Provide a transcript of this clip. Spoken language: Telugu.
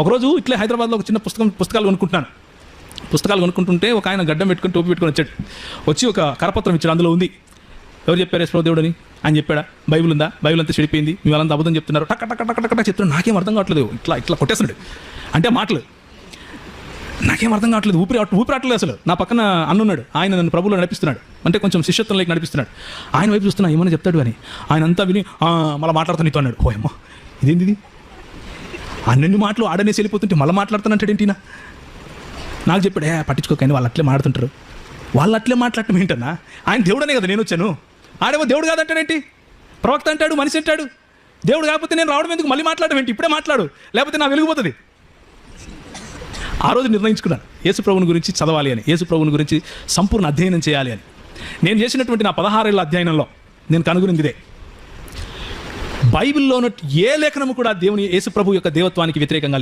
ఒకరోజు ఇట్లే హైదరాబాద్లో ఒక చిన్న పుస్తకాలు కొనుక్కుంటుంటే ఒక ఆయన గడ్డం పెట్టుకొని టోపీ పెట్టుకొని వచ్చాడు. వచ్చి ఒక కరపత్రం ఇచ్చాడు. అందులో ఉంది, ఎవరు చెప్పారు యేసుప్రభు దేవుడని ఆయన చెప్పాడా? బైబిల్ ఉందా? బైబిల్ అంతా చెడిపోయింది, మీ వాళ్ళంతా అబద్ధం చెప్తున్నారు, టక్ టక్ టక్ టక్ చెప్తున్నాడు. నాకేం అర్థం కావట్లేదు, ఇట్లా కొట్టేస్తున్నాడు. అంటే మాటలు నాకేం అర్థం కావట్లేదు, ఊపిరాట్లేదు అసలు. నా పక్కన అన్నున్నాడు, ఆయన నన్ను ప్రభువులో నడిపిస్తున్నాడు, అంటే కొంచెం శిష్యత్వంలోకి నడిపిస్తున్నాడు. ఆయన వైపు చూస్తున్నా ఏమైనా చెప్తాడు అని. ఆయన అంతా విని మళ్ళీ మాట్లాడుతాను నీతో అన్నాడు. ఓయమ్మా ఇదేంది ఇది, అన్ని మాటలు ఆడనేసి వెళ్ళిపోతుంటే మళ్ళీ మాట్లాడుతానంటాడేంటినా? నాకు చెప్పాడు, పట్టించుకోకండి, వాళ్ళు అట్లే మాట్లాడుతుంటారు. వాళ్ళు అట్లే మాట్లాడటం ఏంటన్నా? ఆయన దేవుడనే కదా నేను వచ్చాను, ఆడేమో దేవుడు కాదంటాడేంటి? ప్రవక్త అంటాడు, మనిషి అంటాడు. దేవుడు కాకపోతే నేను రావడం ఎందుకు? మళ్ళీ మాట్లాడడం ఏంటి? ఇప్పుడే మాట్లాడు, లేకపోతే నా వెలిగిపోతుంది. ఆ రోజు నిర్ణయించుకున్నాను యేసు ప్రభువుని గురించి చదవాలి అని, యేసు ప్రభువుని గురించి సంపూర్ణ అధ్యయనం చేయాలి అని. నేను చేసినటువంటి నా 16 ఏళ్ళ అధ్యయనంలో నేను కనుగొనింది ఇదే. బైబిల్లోని ఏ లేఖనము కూడా యేసు ప్రభు యొక్క దేవత్వానికి వ్యతిరేకంగా